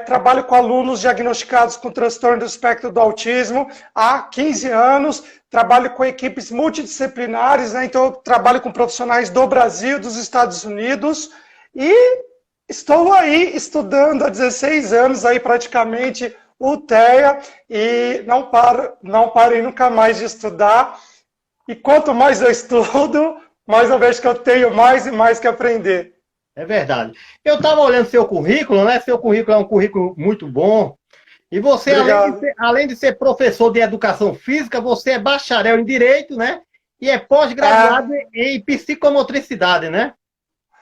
Trabalho com alunos diagnosticados com transtorno do espectro do autismo há 15 anos, trabalho com equipes multidisciplinares, né? Então eu trabalho com profissionais do Brasil, dos Estados Unidos, e estou aí estudando há 16 anos aí praticamente o TEA, e não parei nunca mais de estudar, e quanto mais eu estudo, mais eu vejo que eu tenho mais e mais que aprender. É verdade. Eu estava olhando seu currículo, né? Seu currículo é um currículo muito bom. E você, Obrigado. além de ser professor de educação física, você é bacharel em Direito, né? E é É, pós-graduado em psicomotricidade, né?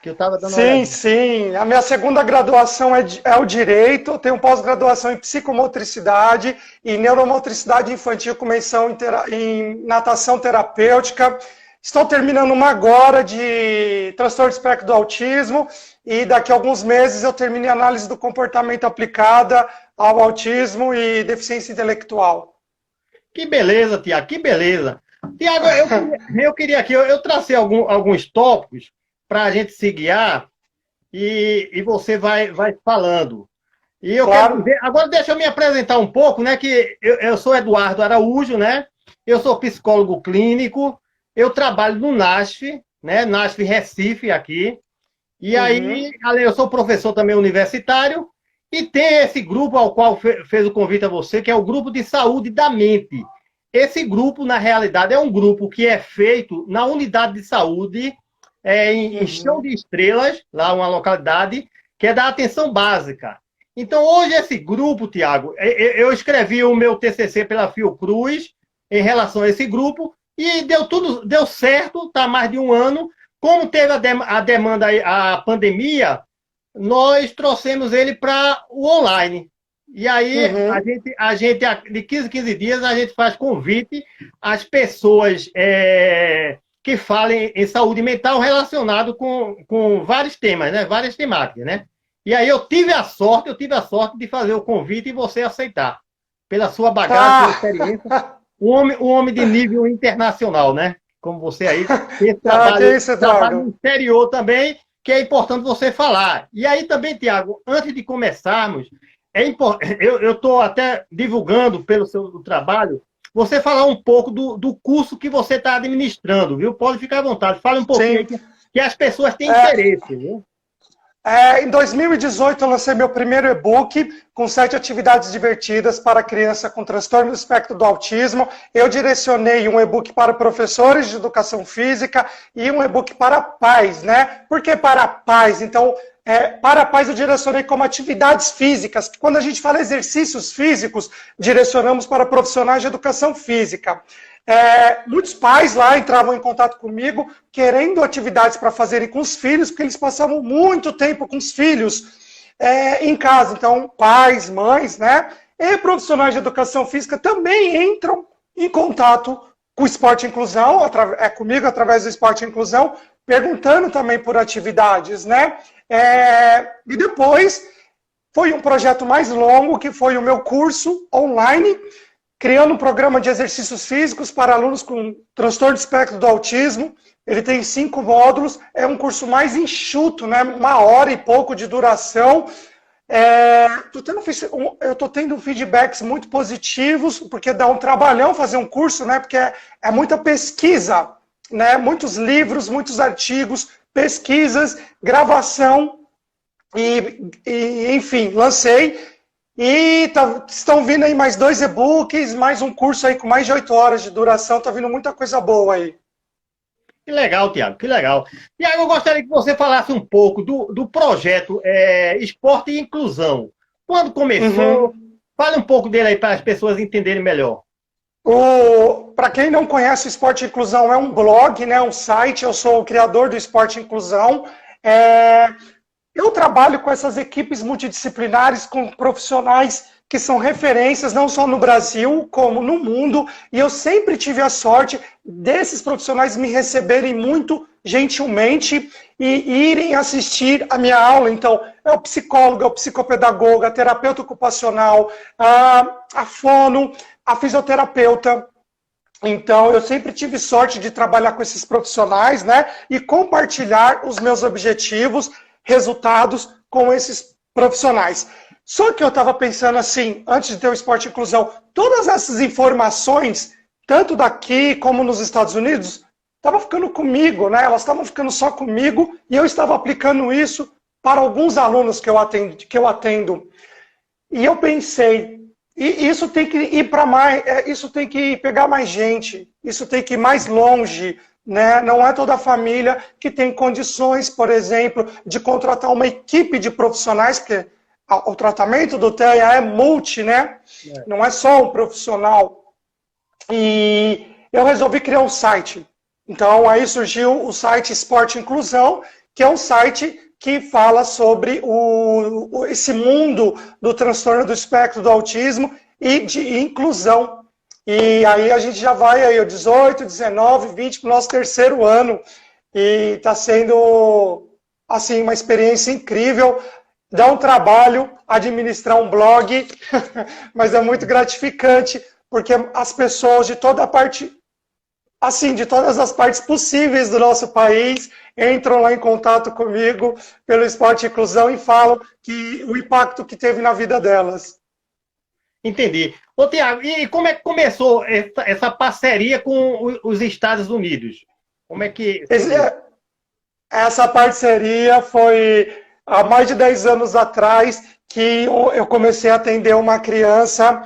Que eu estava dando uma sim, olhadinha. sim. A minha segunda graduação é o Direito, eu tenho pós-graduação em Psicomotricidade e Neuromotricidade Infantil com menção em Natação Terapêutica. Estou terminando uma agora de transtorno do espectro do autismo e daqui a alguns meses eu termino a análise do comportamento aplicada ao autismo e deficiência intelectual. Que beleza, Tiago, que beleza. Tiago, eu queria aqui, eu tracei alguns tópicos para a gente se guiar e você vai falando. E eu quero Claro. dizer, agora deixa eu me apresentar um pouco, né? Que eu sou Eduardo Araújo, né? Eu sou psicólogo clínico, eu trabalho no NASF, né? NASF Recife aqui. E Uhum. aí, além, eu sou professor também universitário, e tem esse grupo ao qual fez o convite a você, que é o Grupo de Saúde da Mente. Esse grupo, na realidade, é um grupo que é feito na unidade de saúde, em Chão Uhum. de Estrelas, lá uma localidade, que é da atenção básica. Então, hoje, esse grupo, Tiago, eu escrevi o meu TCC pela Fiocruz em relação a esse grupo, e deu certo, está mais de um ano. Como teve a demanda, a pandemia, nós trouxemos ele para o online. E aí, Uhum. de 15 em 15 dias, a gente faz convite às pessoas que falem em saúde mental relacionado com vários temas, né? Várias temáticas, né? E aí eu tive a sorte de fazer o convite e você aceitar. Pela sua bagagem, pela experiência, Ah! um homem de nível internacional, né? Como você aí, tem esse Ah, que trabalho, isso, trabalho no Eduardo? exterior também, que é importante você falar. E aí também, Tiago, antes de começarmos, eu estou até divulgando pelo seu trabalho, você falar um pouco do curso que você está administrando, viu? Pode ficar à vontade, fale um pouquinho aí, Sim. que as pessoas têm É, interesse, viu? em 2018, eu lancei meu primeiro e-book com 7 atividades divertidas para criança com transtorno do espectro do autismo. Eu direcionei um e-book para professores de educação física e um e-book para pais, né? Por que para pais? Então, para pais eu direcionei como atividades físicas. Quando a gente fala exercícios físicos, direcionamos para profissionais de educação física. Muitos pais lá entravam em contato comigo querendo atividades para fazerem com os filhos, porque eles passavam muito tempo com os filhos em casa. Então, pais, mães, né? E profissionais de educação física também entram em contato com o Esporte Inclusão, comigo através do Esporte Inclusão, perguntando também por atividades, né? E depois foi um projeto mais longo, que foi o meu curso online, criando um programa de exercícios físicos para alunos com transtorno de espectro do autismo. Ele tem 5 módulos, é um curso mais enxuto, né? 1 hora e pouco de duração. Eu estou tendo feedbacks muito positivos, porque dá um trabalhão fazer um curso, né? Porque é muita pesquisa, né? Muitos livros, muitos artigos, pesquisas, gravação, enfim, lancei. E estão vindo aí mais 2 e-books, mais um curso aí com mais de 8 horas de duração. Tá vindo muita coisa boa aí. Que legal, Tiago, que legal. Tiago, eu gostaria que você falasse um pouco do projeto Esporte e Inclusão. Quando começou? Uhum. Fale um pouco dele aí para as pessoas entenderem melhor. Para quem não conhece, o Esporte Inclusão é um blog, né, um site. Eu sou o criador do Esporte Inclusão. É, eu trabalho com essas equipes multidisciplinares, com profissionais que são referências, não só no Brasil, como no mundo, e eu sempre tive a sorte desses profissionais me receberem muito gentilmente e irem assistir a minha aula. Então, é o psicólogo, é o psicopedagogo, a terapeuta ocupacional, a fono, a fisioterapeuta. Então, eu sempre tive sorte de trabalhar com esses profissionais, né? E compartilhar os meus objetivos, resultados com esses profissionais. Só que eu estava pensando assim, antes de ter o Esporte Inclusão, todas essas informações, tanto daqui como nos Estados Unidos, estavam ficando comigo, né? Elas estavam ficando só comigo e eu estava aplicando isso para alguns alunos que eu atendo. E eu pensei, e isso tem que ir para mais, isso tem que pegar mais gente, isso tem que ir mais longe, né? Não é toda a família que tem condições, por exemplo, de contratar uma equipe de profissionais, porque o tratamento do TEA é multi, né? Não é só um profissional. E eu resolvi criar um site. Então, aí surgiu o site Esporte Inclusão, que é um site que fala sobre esse mundo do transtorno do espectro do autismo e de inclusão. E aí a gente já vai aí, 18, 19, 20 para o nosso terceiro ano. E está sendo, assim, uma experiência incrível. Dá um trabalho administrar um blog, mas é muito gratificante, porque as pessoas de toda a parte, assim, de todas as partes possíveis do nosso país, entram lá em contato comigo pelo Esporte Inclusão e falam que o impacto que teve na vida delas. Entendi. Ô, Tiago, e como é que começou essa parceria com os Estados Unidos? Como é que... Essa parceria foi há mais de 10 anos atrás que eu comecei a atender uma criança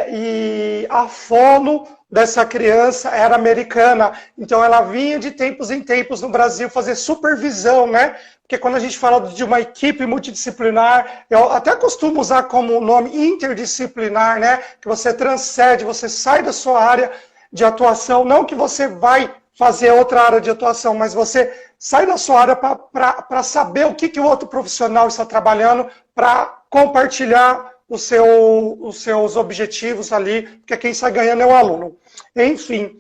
e a fono dessa criança era americana, então ela vinha de tempos em tempos no Brasil fazer supervisão, né? Porque quando a gente fala de uma equipe multidisciplinar, eu até costumo usar como nome interdisciplinar, né? Que você transcende, você sai da sua área de atuação, não que você vai fazer outra área de atuação, mas você sai da sua área para saber o que o outro profissional está trabalhando, para compartilhar os seus objetivos ali, porque quem sai ganhando é o aluno. Enfim,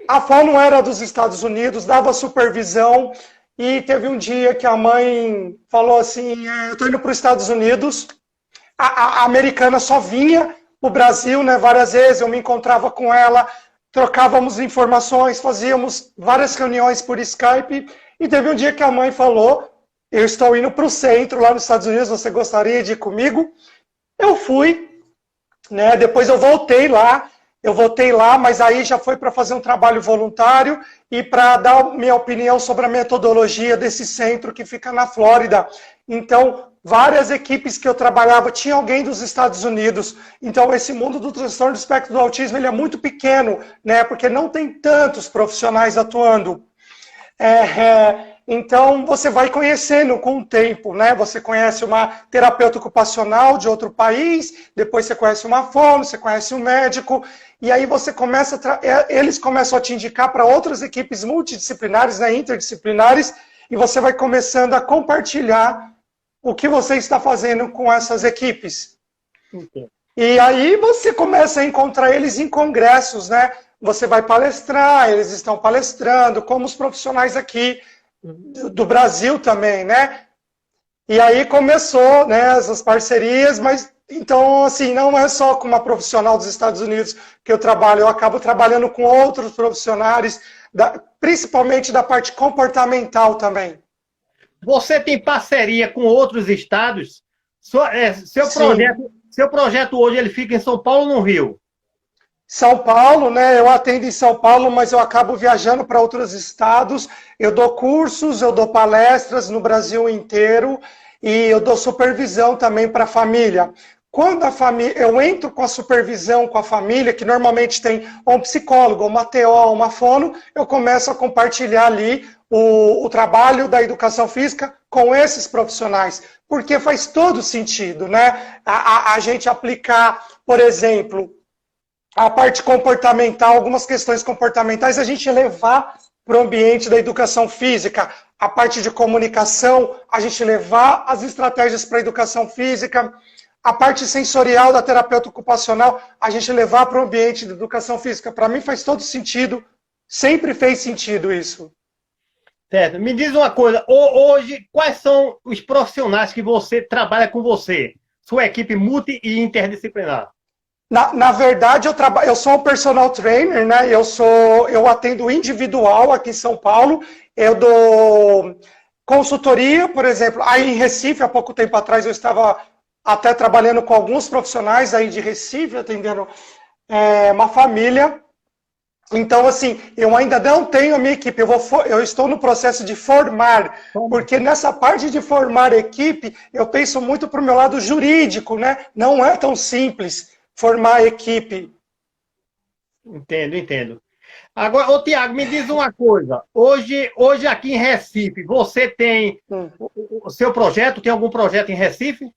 a fono era dos Estados Unidos, dava supervisão, e teve um dia que a mãe falou assim, eu estou indo para os Estados Unidos, a americana só vinha para o Brasil, né, várias vezes, eu me encontrava com ela, trocávamos informações, fazíamos várias reuniões por Skype, e teve um dia que a mãe falou, eu estou indo para o centro, lá nos Estados Unidos, você gostaria de ir comigo? Eu fui, né? Depois eu voltei lá, mas aí já foi para fazer um trabalho voluntário e para dar minha opinião sobre a metodologia desse centro que fica na Flórida. Então, várias equipes que eu trabalhava, tinha alguém dos Estados Unidos. Então, esse mundo do transtorno do espectro do autismo ele é muito pequeno, né? Porque não tem tantos profissionais atuando. Então, você vai conhecendo com o tempo, né? Você conhece uma terapeuta ocupacional de outro país, depois você conhece uma fono, você conhece um médico, e aí você começa eles começam a te indicar para outras equipes multidisciplinares, né, interdisciplinares, e você vai começando a compartilhar o que você está fazendo com essas equipes. Okay. E aí você começa a encontrar eles em congressos, né? Você vai palestrar, eles estão palestrando, como os profissionais aqui do Brasil também, né? E aí começou, né, essas parcerias, mas então, assim, não é só com uma profissional dos Estados Unidos que eu trabalho, eu acabo trabalhando com outros profissionais, principalmente da parte comportamental também. Você tem parceria com outros estados? Seu projeto hoje ele fica em São Paulo ou no Rio? São Paulo, né? Eu atendo em São Paulo, mas eu acabo viajando para outros estados. Eu dou cursos, eu dou palestras no Brasil inteiro e eu dou supervisão também para a família. Quando a família, eu entro com a supervisão com a família, que normalmente tem um psicólogo, uma TO, uma fono, eu começo a compartilhar ali o trabalho da educação física com esses profissionais, porque faz todo sentido, né? A gente aplicar, por exemplo, a parte comportamental, algumas questões comportamentais, a gente levar para o ambiente da educação física, a parte de comunicação, a gente levar as estratégias para a educação física, a parte sensorial da terapeuta ocupacional, a gente levar para o ambiente da educação física. Para mim faz todo sentido, sempre fez sentido isso. Certo. Me diz uma coisa, hoje, quais são os profissionais que você trabalha com você? Sua equipe multi e interdisciplinar? Na verdade, eu sou um personal trainer, né? Eu atendo individual aqui em São Paulo. Eu dou consultoria, por exemplo. Aí em Recife, há pouco tempo atrás, eu estava até trabalhando com alguns profissionais aí de Recife, atendendo uma família. Então, assim, eu ainda não tenho a minha equipe, eu estou no processo de formar, porque nessa parte de formar equipe, eu penso muito para o meu lado jurídico, né? Não é tão simples formar equipe. Entendo. Agora, ô Tiago, me diz uma coisa. Hoje aqui em Recife, você tem o seu projeto? Tem algum projeto em Recife?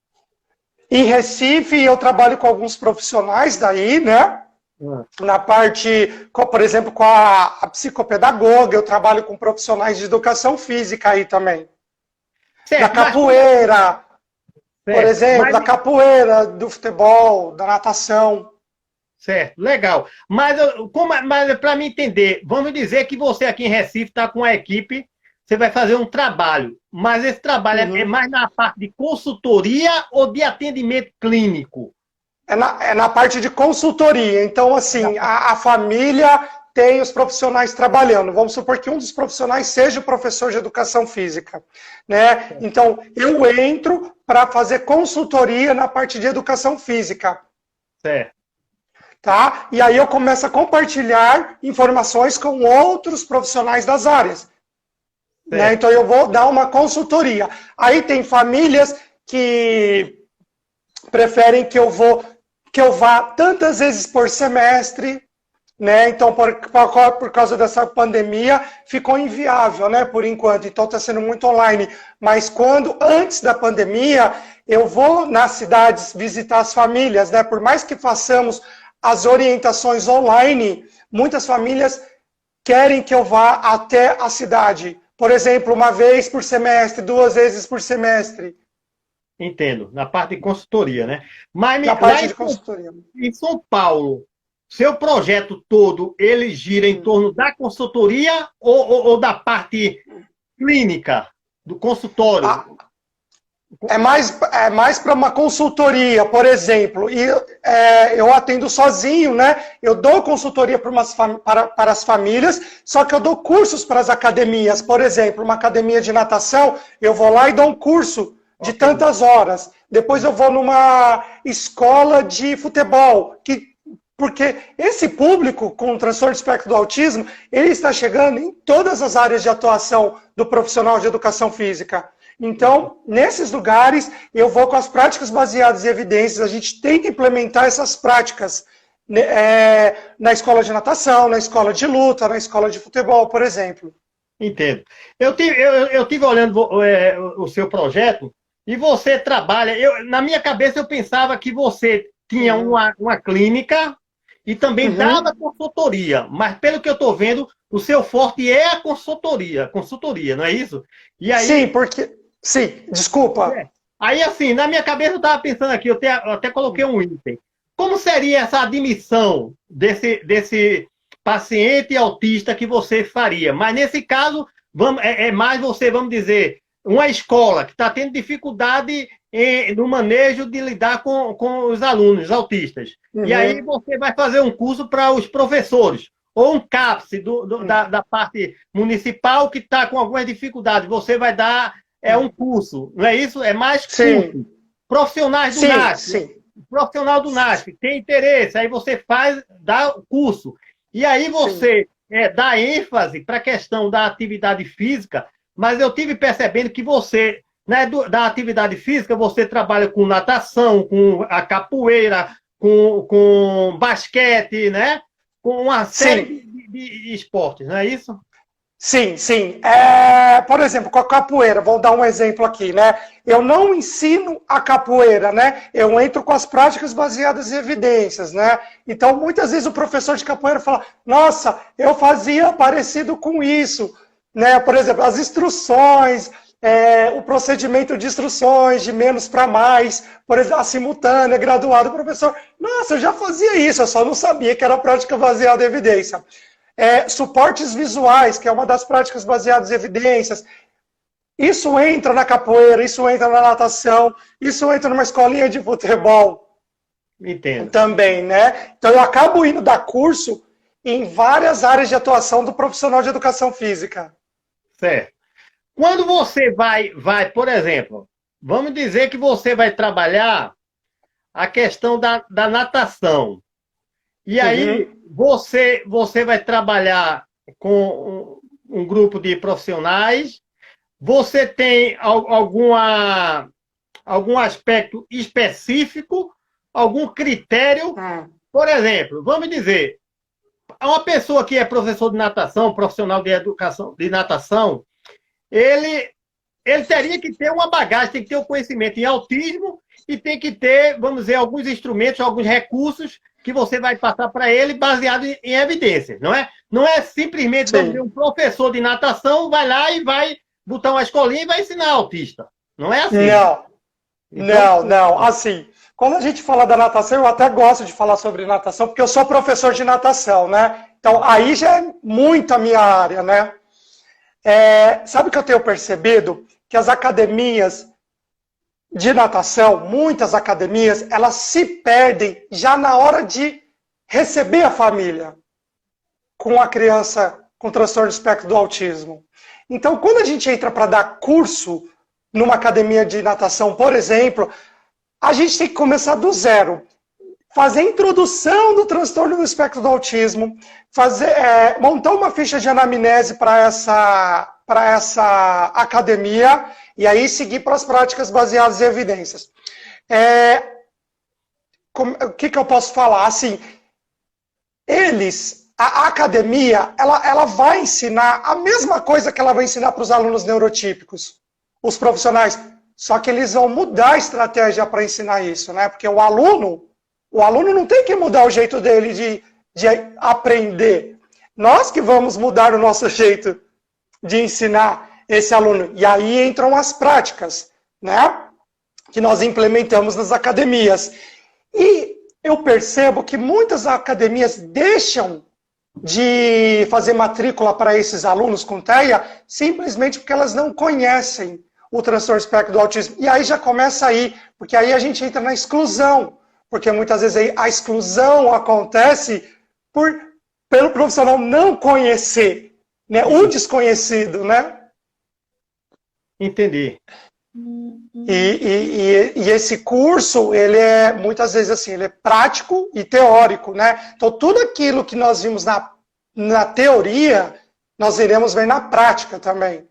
Em Recife, eu trabalho com alguns profissionais daí, né? Na parte, por exemplo, com a psicopedagoga, eu trabalho com profissionais de educação física aí também. Certo, Da capoeira, por exemplo, mas... da capoeira, do futebol, da natação. Certo, legal. Mas para me entender, vamos dizer que você aqui em Recife está com a equipe, você vai fazer um trabalho, mas esse trabalho é mais na parte de consultoria ou de atendimento clínico? É na parte de consultoria. Então, assim, a família tem os profissionais trabalhando. Vamos supor que um dos profissionais seja o professor de educação física, né? Então, eu entro para fazer consultoria na parte de educação física. Certo. Tá? E aí eu começo a compartilhar informações com outros profissionais das áreas. Né? Então eu vou dar uma consultoria. Aí tem famílias que preferem que eu vá tantas vezes por semestre, né? Então por causa dessa pandemia ficou inviável, né? Por enquanto. Então está sendo muito online. Mas antes da pandemia, eu vou nas cidades visitar as famílias, né? Por mais que façamos as orientações online, muitas famílias querem que eu vá até a cidade. Por exemplo, uma vez por semestre, 2 vezes por semestre. Entendo, na parte de consultoria, né? Mas na parte de consultoria. Em São Paulo, seu projeto todo, ele gira em torno da consultoria ou da parte clínica, do consultório? É mais para uma consultoria, por exemplo, e eu atendo sozinho, né? Eu dou consultoria para as famílias, só que eu dou cursos para as academias. Por exemplo, uma academia de natação, eu vou lá e dou um curso de tantas horas. Depois eu vou numa escola de futebol, porque esse público com transtorno de espectro do autismo, ele está chegando em todas as áreas de atuação do profissional de educação física. Então, nesses lugares, eu vou com as práticas baseadas em evidências, a gente tem que implementar essas práticas na escola de natação, na escola de luta, na escola de futebol, por exemplo. Entendo. Eu tive olhando o seu projeto e você trabalha... na minha cabeça, eu pensava que você tinha uma clínica e também dava consultoria, mas pelo que eu estou vendo, o seu forte é a consultoria, não é isso? E aí... Sim, porque... Sim, desculpa. Aí, assim, na minha cabeça eu estava pensando aqui, eu até coloquei um item. Como seria essa admissão desse paciente autista que você faria? Mas nesse caso, é mais você, vamos dizer, uma escola que está tendo dificuldade no manejo de lidar com os alunos autistas. E aí você vai fazer um curso para os professores. Ou um CAPS da parte municipal que está com algumas dificuldades. Você vai dar... um curso, não é isso? É mais curso. Profissionais do NASP. Sim. Profissional do NASP, tem interesse, aí você dá o curso. E aí você dá ênfase para a questão da atividade física, mas eu tive percebendo que você, né, da atividade física, você trabalha com natação, com a capoeira, com basquete, né? Com uma série de esportes, não é isso? Sim. Por exemplo, com a capoeira, vou dar um exemplo aqui, né? Eu não ensino a capoeira, né? Eu entro com as práticas baseadas em evidências, né? Então, muitas vezes o professor de capoeira fala, nossa, eu fazia parecido com isso, né? Por exemplo, as instruções, o procedimento de instruções, de menos para mais, por exemplo, a simultânea, graduado, o professor, nossa, eu já fazia isso, eu só não sabia que era prática baseada em evidência. Suportes visuais, que é uma das práticas baseadas em evidências. Isso entra na capoeira, isso entra na natação, isso entra numa escolinha de futebol. Entendo. Também, né? Então eu acabo indo dar curso em várias áreas de atuação do profissional de educação física. Certo. Quando você vai, por exemplo, vamos dizer que você vai trabalhar a questão da natação. E aí, Uhum. você vai trabalhar com um grupo de profissionais. Você tem algum aspecto específico, algum critério? Hum. Por exemplo, vamos dizer, uma pessoa que é professor de natação, profissional de educação de natação, ele, ele teria que ter uma bagagem, tem que ter um conhecimento em autismo e tem que ter, vamos dizer, alguns instrumentos, alguns recursos que você vai passar para ele baseado em evidências, não é? Não é simplesmente, vamos dizer, Sim. um professor de natação vai lá e vai botar uma escolinha e vai ensinar autista. Não é assim. Não, Então, não, não. Assim, quando a gente fala da natação, eu até gosto de falar sobre natação, porque eu sou professor de natação, né? Então, aí já é muito a minha área, né? Sabe o que eu tenho percebido? Que as academias de natação, muitas academias, elas se perdem já na hora de receber a família com a criança com transtorno do espectro do autismo. Então, quando a gente entra para dar curso numa academia de natação, por exemplo, a gente tem que começar do zero. Fazer a introdução do transtorno do espectro do autismo, montar uma ficha de anamnese para essa academia e aí seguir para as práticas baseadas em evidências. O que eu posso falar? Assim, a academia, ela vai ensinar a mesma coisa que ela vai ensinar para os alunos neurotípicos, os profissionais, só que eles vão mudar a estratégia para ensinar isso, né? Porque o aluno não tem que mudar o jeito dele de aprender. Nós que vamos mudar o nosso jeito de ensinar esse aluno. E aí entram as práticas, né? Que nós implementamos nas academias. E eu percebo que muitas academias deixam de fazer matrícula para esses alunos com TEA simplesmente porque elas não conhecem o transtorno espectro do autismo. E aí já começa aí, porque aí a gente entra na exclusão. Porque muitas vezes a exclusão acontece pelo profissional não conhecer, né? O desconhecido, né? entendi. E esse curso, ele é, muitas vezes assim, ele é prático e teórico, né? Então, tudo aquilo que nós vimos na teoria, nós iremos ver na prática também.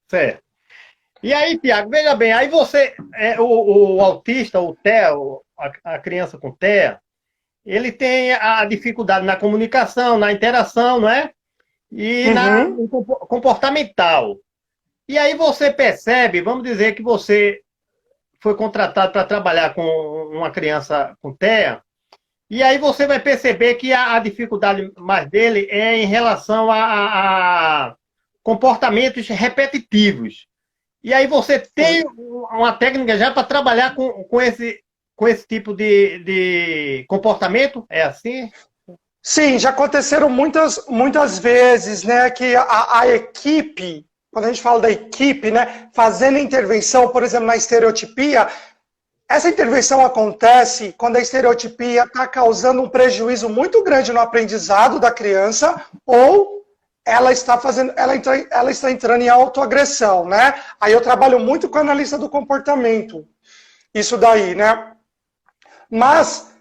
Certo. E aí, Tiago, veja bem, aí você, o autista, o TEA, a criança com TEA, ele tem a dificuldade na comunicação, na interação, não é? E no comportamental. E aí você percebe, vamos dizer que você foi contratado para trabalhar com uma criança com TEA, e aí você vai perceber que a dificuldade mais dele é em relação a comportamentos repetitivos. E aí você tem uma técnica já para trabalhar com esse tipo de comportamento? É assim? Sim, já aconteceram muitas vezes, né, que a equipe, quando a gente fala da equipe, né, fazendo intervenção, por exemplo, na estereotipia, essa intervenção acontece quando a estereotipia está causando um prejuízo muito grande no aprendizado da criança ou ela está entrando em autoagressão, né? Aí eu trabalho muito com a analista do comportamento, isso daí, né? Mas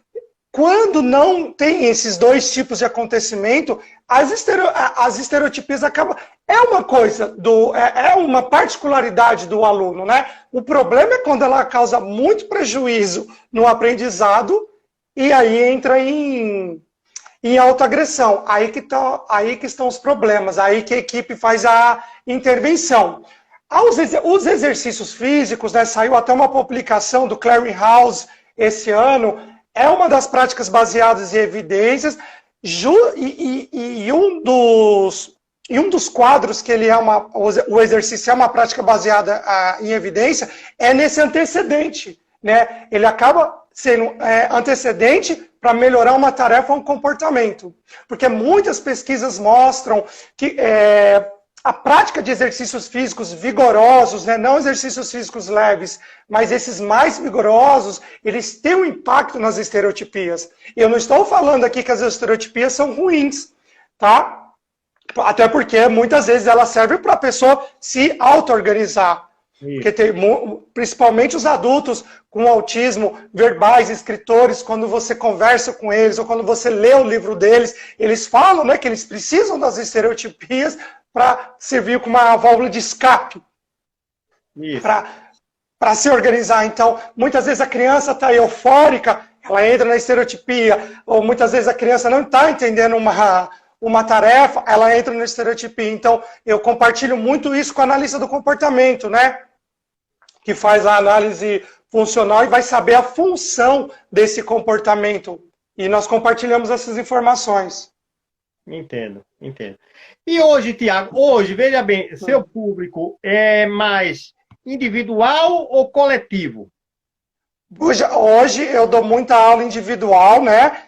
quando não tem esses dois tipos de acontecimento, as estereotipias acabam. É uma coisa, é uma particularidade do aluno, né? O problema é quando ela causa muito prejuízo no aprendizado e aí entra em autoagressão. Aí que estão os problemas, aí que a equipe faz a intervenção. Os exercícios físicos, né? Saiu até uma publicação do Clearinghouse esse ano. É uma das práticas baseadas em evidências, e um dos quadros que ele o exercício é uma prática baseada em evidência, é nesse antecedente, né? Ele acaba sendo antecedente para melhorar uma tarefa ou um comportamento. Porque muitas pesquisas mostram que a prática de exercícios físicos vigorosos, né, não exercícios físicos leves, mas esses mais vigorosos, eles têm um impacto nas estereotipias. Eu não estou falando aqui que as estereotipias são ruins, tá? Até porque muitas vezes elas servem para a pessoa se auto-organizar. Porque tem, principalmente os adultos com autismo, verbais, escritores, quando você conversa com eles ou quando você lê o livro deles, eles falam, né, que eles precisam das estereotipias para servir como uma válvula de escape para se organizar. Então, muitas vezes a criança está eufórica, ela entra na estereotipia, ou muitas vezes a criança não está entendendo uma tarefa, ela entra na estereotipia. Então, eu compartilho muito isso com a analista do comportamento, né? Que faz a análise funcional e vai saber a função desse comportamento. E nós compartilhamos essas informações. Entendo. E hoje, Tiago, veja bem, seu público é mais individual ou coletivo? Hoje eu dou muita aula individual, né?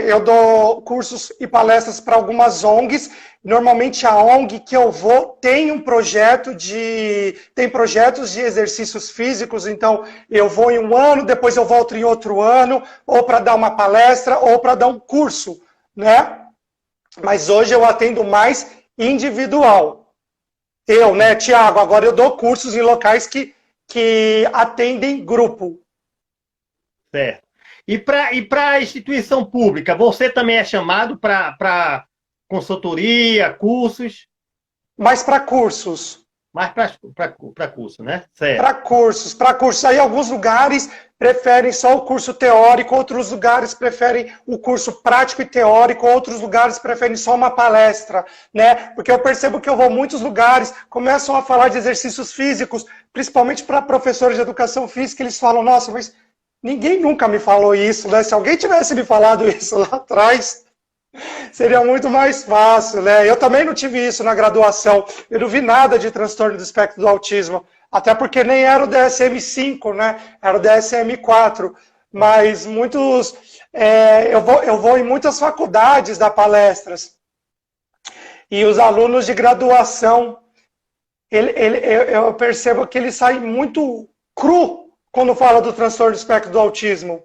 Eu dou cursos e palestras para algumas ONGs. Normalmente a ONG que eu vou tem projetos de exercícios físicos, então eu vou em um ano, depois eu volto em outro ano, ou para dar uma palestra, ou para dar um curso, né? Mas hoje eu atendo mais individual. Né, Tiago, agora eu dou cursos em locais que atendem grupo. Certo. E para a instituição pública, você também é chamado para consultoria, cursos? Mas para cursos. Mais para curso, né? Certo. Para cursos. Aí alguns lugares preferem só o curso teórico, outros lugares preferem o curso prático e teórico, outros lugares preferem só uma palestra, né? Porque eu percebo que eu vou a muitos lugares, começam a falar de exercícios físicos, principalmente para professores de educação física, eles falam, nossa, mas ninguém nunca me falou isso, né? Se alguém tivesse me falado isso lá atrás, seria muito mais fácil, né? Eu também não tive isso na graduação. Eu não vi nada de transtorno do espectro do autismo. Até porque nem era o DSM-5, né? Era o DSM-4. Mas muitos... eu vou em muitas faculdades dar palestras. E os alunos de graduação, eu percebo que eles saem muito cru quando fala do transtorno do espectro do autismo.